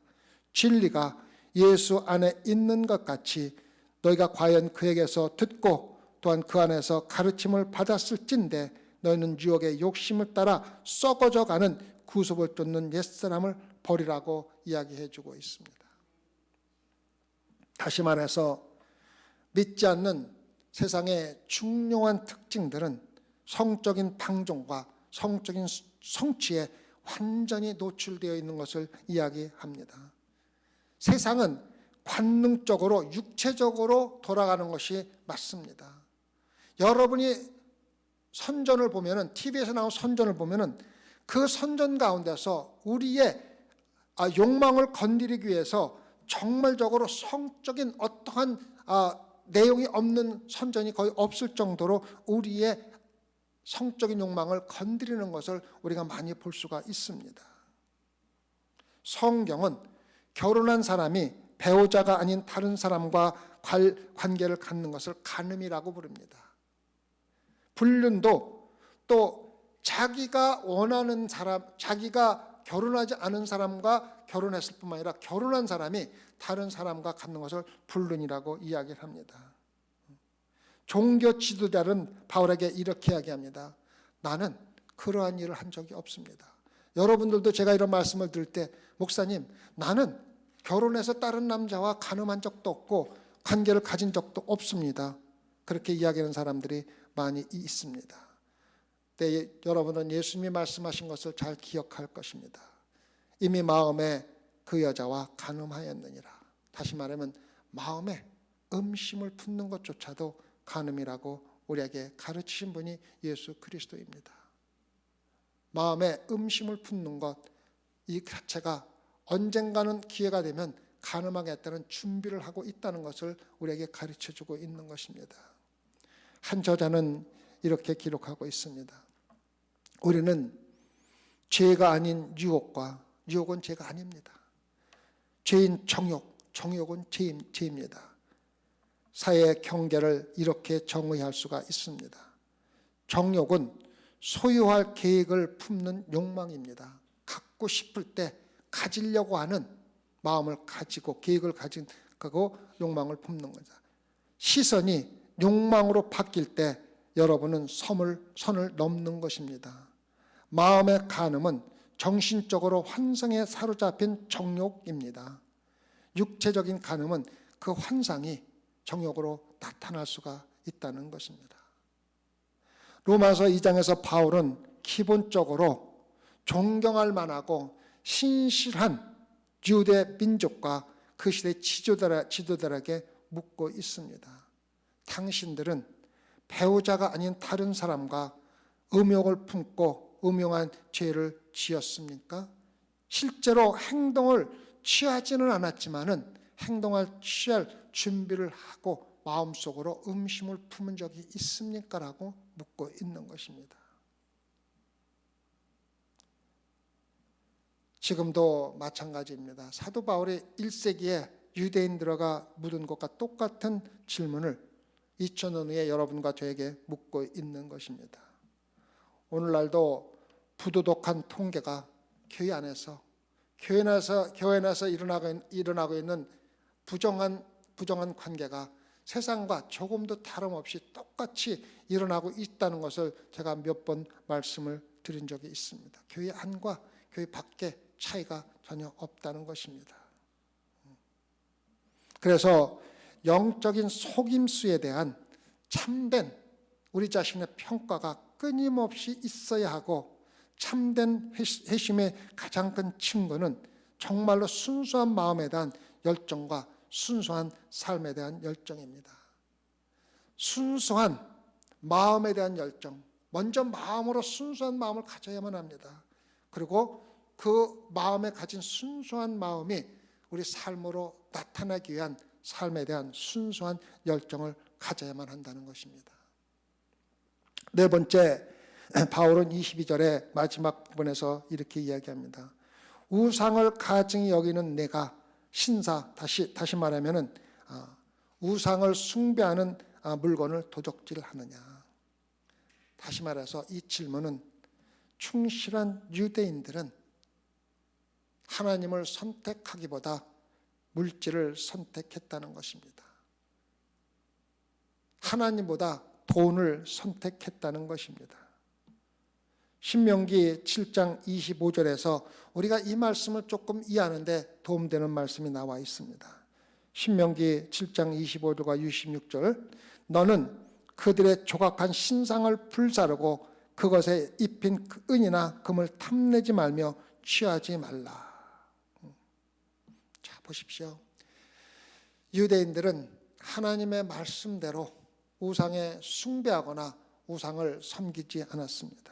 진리가 예수 안에 있는 것 같이 너희가 과연 그에게서 듣고 또한 그 안에서 가르침을 받았을진데 너희는 유혹의 욕심을 따라 썩어져 가는 구속을 쫓는 옛사람을 버리라고 이야기해 주고 있습니다. 다시 말해서 믿지 않는 세상의 중요한 특징들은 성적인 방종과 성적인 성취에 완전히 노출되어 있는 것을 이야기합니다. 세상은 관능적으로 육체적으로 돌아가는 것이 맞습니다. 여러분이 선전을 보면은, TV에서 나온 선전을 보면은 그 선전 가운데서 우리의 욕망을 건드리기 위해서 정말적으로 성적인 어떠한 내용이 없는 선전이 거의 없을 정도로 우리의 성적인 욕망을 건드리는 것을 우리가 많이 볼 수가 있습니다. 성경은 결혼한 사람이 배우자가 아닌 다른 사람과 관계를 갖는 것을 간음이라고 부릅니다. 불륜도 또 자기가 원하는 사람, 자기가 결혼하지 않은 사람과 결혼했을 뿐만 아니라 결혼한 사람이 다른 사람과 갖는 것을 불륜이라고 이야기를 합니다. 종교 지도자는 바울에게 이렇게 이야기합니다. 나는 그러한 일을 한 적이 없습니다. 여러분들도 제가 이런 말씀을 들을 때, 목사님, 나는 결혼해서 다른 남자와 간음한 적도 없고 관계를 가진 적도 없습니다. 그렇게 이야기하는 사람들이 많이 있습니다. 네, 여러분은 예수님이 말씀하신 것을 잘 기억할 것입니다. 이미 마음에 그 여자와 간음하였느니라. 다시 말하면 마음에 음심을 품는 것조차도 간음이라고 우리에게 가르치신 분이 예수 그리스도입니다. 마음에 음심을 품는 것, 이 자체가 언젠가는 기회가 되면 간음하겠다는 준비를 하고 있다는 것을 우리에게 가르쳐주고 있는 것입니다. 한 저자는 이렇게 기록하고 있습니다. 우리는 죄가 아닌 유혹과 유혹은 죄가 아닙니다. 죄인 정욕, 정욕은 죄입니다. 사회의 경계를 이렇게 정의할 수가 있습니다. 정욕은 소유할 계획을 품는 욕망입니다. 갖고 싶을 때 가지려고 하는 마음을 가지고 계획을 가지고 욕망을 품는 거죠. 시선이 욕망으로 바뀔 때 여러분은 선을 넘는 것입니다. 마음의 간음은 정신적으로 환상에 사로잡힌 정욕입니다. 육체적인 간음은 그 환상이 정욕으로 나타날 수가 있다는 것입니다. 로마서 2장에서 바울은 기본적으로 존경할 만하고 신실한 유대 민족과 그 시대 지도자들에게 묻고 있습니다. 당신들은 배우자가 아닌 다른 사람과 음욕을 품고 음흉한 죄를 지었습니까? 실제로 행동을 취하지는 않았지만은 취할 준비를 하고 마음속으로 음심을 품은 적이 있습니까? 라고 묻고 있는 것입니다. 지금도 마찬가지입니다. 사도 바울이 1세기에 유대인들과 묻은 것과 똑같은 질문을 2000년 후에 여러분과 저에게 묻고 있는 것입니다. 오늘날도 부도덕한 통계가 교회 안에서 일어나고 있는 부정한 관계가 세상과 조금도 다름없이 똑같이 일어나고 있다는 것을 제가 몇 번 말씀을 드린 적이 있습니다. 교회 안과 교회 밖에 차이가 전혀 없다는 것입니다. 그래서 영적인 속임수에 대한 참된 우리 자신의 평가가 끊임없이 있어야 하고, 참된 회심의 가장 큰 증거는 정말로 순수한 마음에 대한 열정과 순수한 삶에 대한 열정입니다. 순수한 마음에 대한 열정, 먼저 마음으로 순수한 마음을 가져야만 합니다. 그리고 그 마음에 가진 순수한 마음이 우리 삶으로 나타나기 위한 삶에 대한 순수한 열정을 가져야만 한다는 것입니다. 네 번째, 바울은 22절의 마지막 부분에서 이렇게 이야기합니다. 우상을 가증히 여기는 내가 신사, 다시 말하면은 우상을 숭배하는 물건을 도적질하느냐. 다시 말해서 이 질문은 충실한 유대인들은 하나님을 선택하기보다 물질을 선택했다는 것입니다. 하나님보다 돈을 선택했다는 것입니다. 신명기 7장 25절에서 우리가 이 말씀을 조금 이해하는데 도움되는 말씀이 나와 있습니다. 신명기 7장 25절과 26절, 너는 그들의 조각한 신상을 불사르고 그것에 입힌 은이나 금을 탐내지 말며 취하지 말라. 자, 보십시오. 유대인들은 하나님의 말씀대로 우상에 숭배하거나 우상을 섬기지 않았습니다.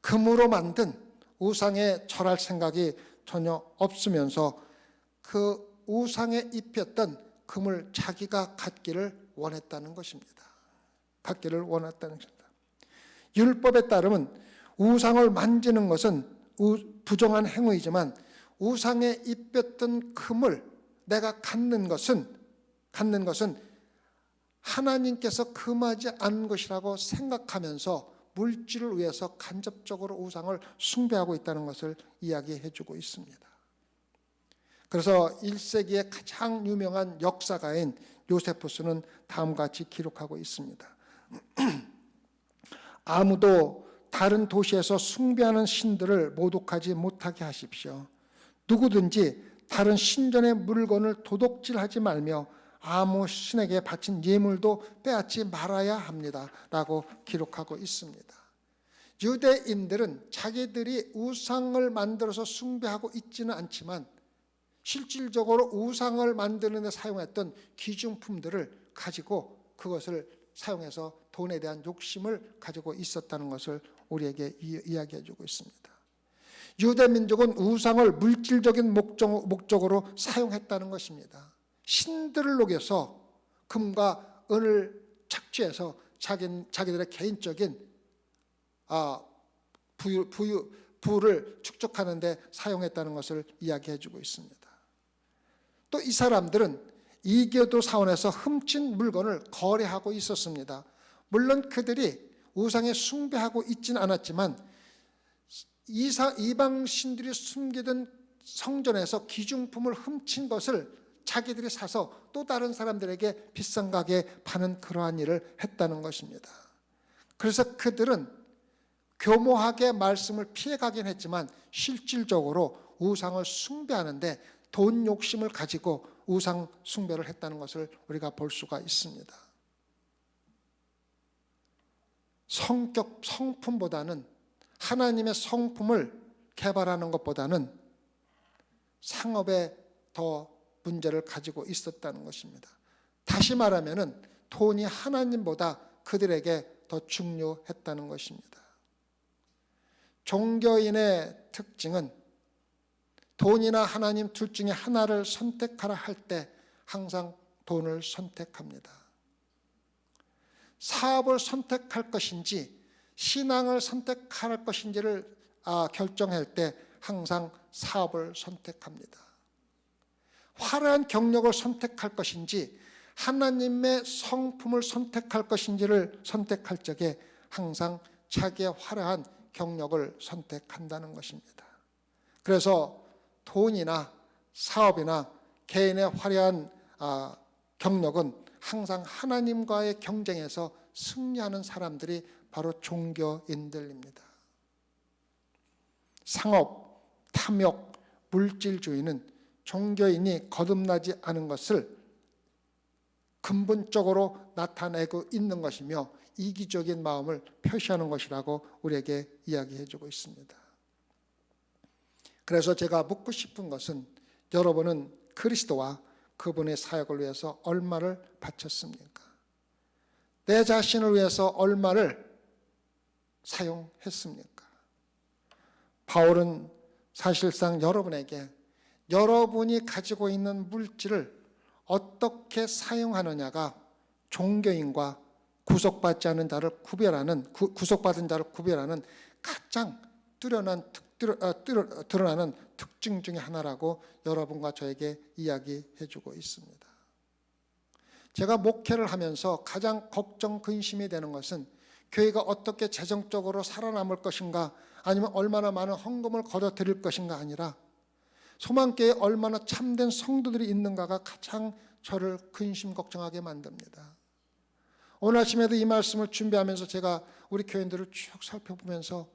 금으로 만든 우상에 절할 생각이 전혀 없으면서 그 우상에 입혔던 금을 자기가 갖기를 원했다는 것입니다. 갖기를 원했다는 것입니다. 율법에 따르면 우상을 만지는 것은 부정한 행위이지만 우상에 입혔던 금을 내가 갖는 것은 하나님께서 금하지 않은 것이라고 생각하면서 물질을 위해서 간접적으로 우상을 숭배하고 있다는 것을 이야기해 주고 있습니다. 그래서 1세기의 가장 유명한 역사가인 요세푸스는 다음과 같이 기록하고 있습니다. 아무도 다른 도시에서 숭배하는 신들을 모독하지 못하게 하십시오. 누구든지 다른 신전의 물건을 도둑질하지 말며 아무 신에게 바친 예물도 빼앗지 말아야 합니다. 라고 기록하고 있습니다. 유대인들은 자기들이 우상을 만들어서 숭배하고 있지는 않지만 실질적으로 우상을 만드는 데 사용했던 기중품들을 가지고 그것을 사용해서 돈에 대한 욕심을 가지고 있었다는 것을 우리에게 이야기해 주고 있습니다. 유대 민족은 우상을 물질적인 목적으로 사용했다는 것입니다. 신들을 녹여서 금과 은을 착취해서 자기들의 개인적인 부를 축적하는 데 사용했다는 것을 이야기해 주고 있습니다. 또 이 사람들은 이교도 사원에서 훔친 물건을 거래하고 있었습니다. 물론 그들이 우상에 숭배하고 있지는 않았지만 이방 신들이 숨기던 성전에서 기중품을 훔친 것을 자기들이 사서 또 다른 사람들에게 비싼 가격에 파는 그러한 일을 했다는 것입니다. 그래서 그들은 교모하게 말씀을 피해가긴 했지만 실질적으로 우상을 숭배하는데 돈 욕심을 가지고 우상 숭배를 했다는 것을 우리가 볼 수가 있습니다. 성품보다는 하나님의 성품을 개발하는 것보다는 상업에 더 문제를 가지고 있었다는 것입니다. 다시 말하면 돈이 하나님보다 그들에게 더 중요했다는 것입니다. 종교인의 특징은 돈이나 하나님 둘 중에 하나를 선택하라 할 때 항상 돈을 선택합니다. 사업을 선택할 것인지 신앙을 선택할 것인지를 결정할 때 항상 사업을 선택합니다. 화려한 경력을 선택할 것인지 하나님의 성품을 선택할 것인지를 선택할 적에 항상 자기의 화려한 경력을 선택한다는 것입니다. 그래서 돈이나 사업이나 개인의 화려한 경력은 항상 하나님과의 경쟁에서 승리하는 사람들이 바로 종교인들입니다. 상업, 탐욕, 물질주의는 종교인이 거듭나지 않은 것을 근본적으로 나타내고 있는 것이며 이기적인 마음을 표시하는 것이라고 우리에게 이야기해 주고 있습니다. 그래서 제가 묻고 싶은 것은 여러분은 그리스도와 그분의 사역을 위해서 얼마를 바쳤습니까? 내 자신을 위해서 얼마를 사용했습니까? 바울은 사실상 여러분에게 여러분이 가지고 있는 물질을 어떻게 사용하느냐가 종교인과 구속받은 자를 구별하는 가장 드러나는 특징 중에 하나라고 여러분과 저에게 이야기해 주고 있습니다. 제가 목회를 하면서 가장 걱정, 근심이 되는 것은 교회가 어떻게 재정적으로 살아남을 것인가, 아니면 얼마나 많은 헌금을 거둬들일 것인가 아니라 소망교회에 얼마나 참된 성도들이 있는가가 가장 저를 근심 걱정하게 만듭니다. 오늘 아침에도 이 말씀을 준비하면서 제가 우리 교인들을 쭉 살펴보면서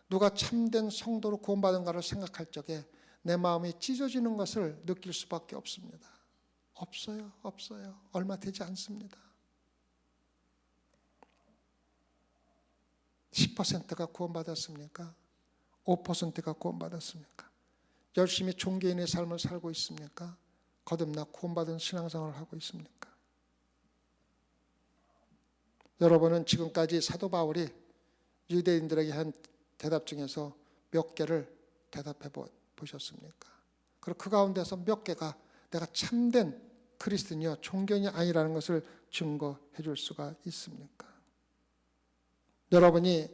누가 참된 성도로 구원받은가를 생각할 적에 내 마음이 찢어지는 것을 느낄 수밖에 없습니다. 없어요. 없어요. 얼마 되지 않습니다. 10%가 구원받았습니까? 5%가 구원받았습니까? 열심히 종교인의 삶을 살고 있습니까? 거듭나 구원받은 신앙생활을 하고 있습니까? 여러분은 지금까지 사도 바울이 유대인들에게 한 대답 중에서 몇 개를 대답해 보셨습니까? 그리고 그 가운데서 몇 개가 내가 참된 그리스도인이요 종교인이 아니라는 것을 증거해 줄 수가 있습니까? 여러분이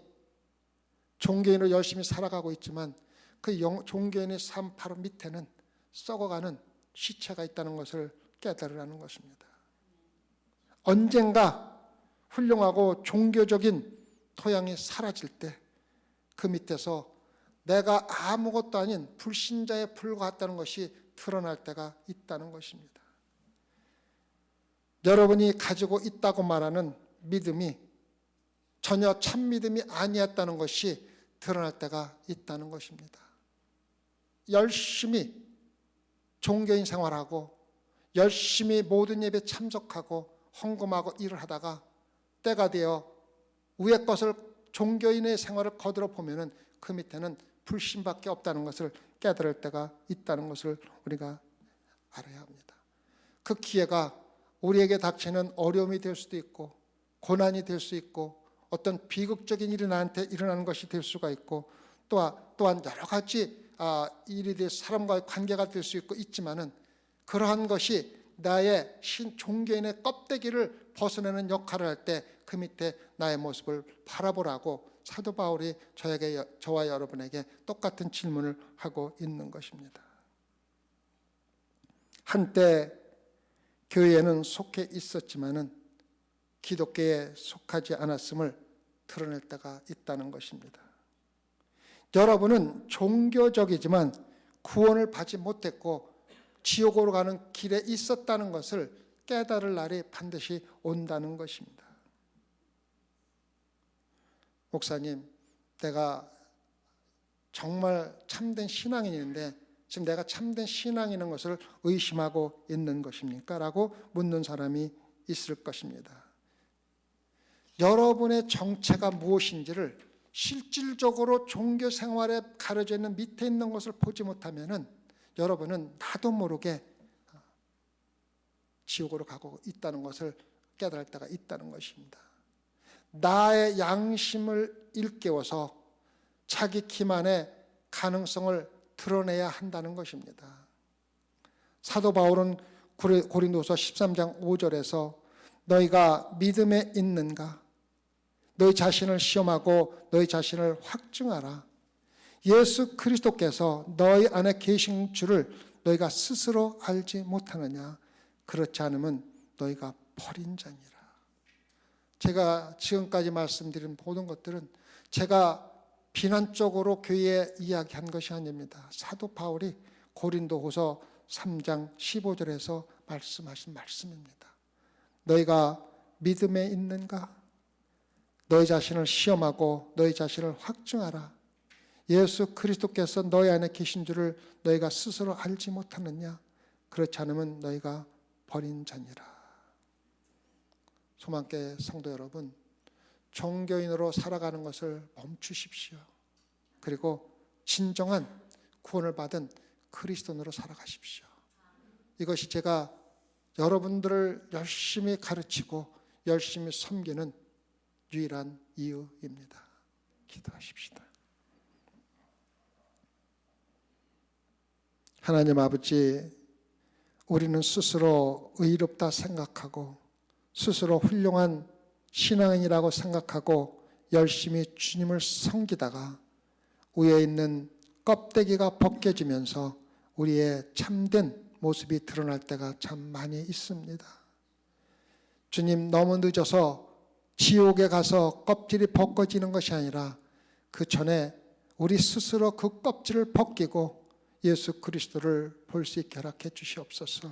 종교인으로 열심히 살아가고 있지만 그 종교인의 삶 바로 밑에는 썩어가는 시체가 있다는 것을 깨달으라는 것입니다. 언젠가 훌륭하고 종교적인 토양이 사라질 때 그 밑에서 내가 아무것도 아닌 불신자에 불과했다는 것이 드러날 때가 있다는 것입니다. 여러분이 가지고 있다고 말하는 믿음이 전혀 참 믿음이 아니었다는 것이 드러날 때가 있다는 것입니다. 열심히 종교인 생활하고 열심히 모든 예배 참석하고 헌금하고 일을 하다가 때가 되어 위의 것을 종교인의 생활을 거들어 보면은 그 밑에는 불신밖에 없다는 것을 깨달을 때가 있다는 것을 우리가 알아야 합니다. 그 기회가 우리에게 닥치는 어려움이 될 수도 있고 고난이 될 수 있고 어떤 비극적인 일이 나한테 일어나는 것이 될 수가 있고 또한 여러 가지 일이 될 사람과의 관계가 될 수 있고 있지만은 그러한 것이 나의 종교인의 껍데기를 벗어내는 역할을 할 때 그 밑에 나의 모습을 바라보라고 사도 바울이 저와 여러분에게 똑같은 질문을 하고 있는 것입니다. 한때 교회에는 속해 있었지만은 기독교에 속하지 않았음을 드러낼 때가 있다는 것입니다. 여러분은 종교적이지만 구원을 받지 못했고 지옥으로 가는 길에 있었다는 것을 깨달을 날이 반드시 온다는 것입니다. 목사님, 내가 정말 참된 신앙인인데 지금 내가 참된 신앙인인 것을 의심하고 있는 것입니까? 라고 묻는 사람이 있을 것입니다. 여러분의 정체가 무엇인지를 실질적으로 종교 생활에 가려져 있는 밑에 있는 것을 보지 못하면은 여러분은 나도 모르게 지옥으로 가고 있다는 것을 깨달을 때가 있다는 것입니다. 나의 양심을 일깨워서 자기 기만의 가능성을 드러내야 한다는 것입니다. 사도 바울은 고린도서 13장 5절에서 너희가 믿음에 있는가? 너희 자신을 시험하고 너희 자신을 확증하라. 예수 그리스도께서 너희 안에 계신 줄을 너희가 스스로 알지 못하느냐? 그렇지 않으면 너희가 버린 자니라. 제가 지금까지 말씀드린 모든 것들은 제가 비난적으로 교회에 이야기한 것이 아닙니다. 사도 바울이 고린도후서 3장 15절에서 말씀하신 말씀입니다. 너희가 믿음에 있는가? 너희 자신을 시험하고 너희 자신을 확증하라. 예수 그리스도께서 너희 안에 계신 줄을 너희가 스스로 알지 못하느냐? 그렇지 않으면 너희가 버린 자니라. 소망교회 성도 여러분, 종교인으로 살아가는 것을 멈추십시오. 그리고 진정한 구원을 받은 그리스도인으로 살아가십시오. 이것이 제가 여러분들을 열심히 가르치고 열심히 섬기는 유일한 이유입니다. 기도하십시다. 하나님 아버지, 우리는 스스로 의롭다 생각하고 스스로 훌륭한 신앙인이라고 생각하고 열심히 주님을 섬기다가 위에 있는 껍데기가 벗겨지면서 우리의 참된 모습이 드러날 때가 참 많이 있습니다. 주님, 너무 늦어서 지옥에 가서 껍질이 벗겨지는 것이 아니라 그 전에 우리 스스로 그 껍질을 벗기고 예수 그리스도를 볼 수 있게 허락해 주시옵소서.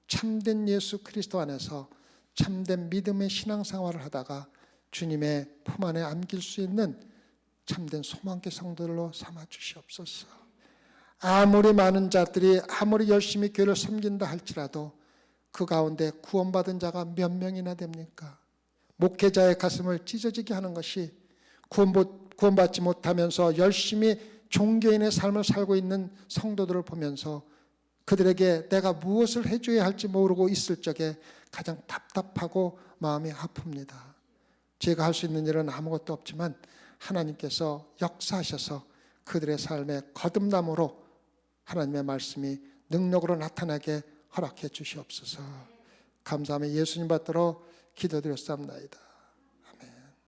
참된 예수 그리스도 안에서 참된 믿음의 신앙생활을 하다가 주님의 품 안에 안길 수 있는 참된 소망의 성도들로 삼아 주시옵소서. 아무리 많은 자들이 아무리 열심히 교회를 섬긴다 할지라도 그 가운데 구원받은 자가 몇 명이나 됩니까? 목회자의 가슴을 찢어지게 하는 것이 구원받지 못하면서 열심히 종교인의 삶을 살고 있는 성도들을 보면서 그들에게 내가 무엇을 해줘야 할지 모르고 있을 적에 가장 답답하고 마음이 아픕니다. 제가 할 수 있는 일은 아무것도 없지만 하나님께서 역사하셔서 그들의 삶에 거듭남으로 하나님의 말씀이 능력으로 나타나게 허락해 주시옵소서. 감사하며 예수님 받들어 기도드렸사옵나이다.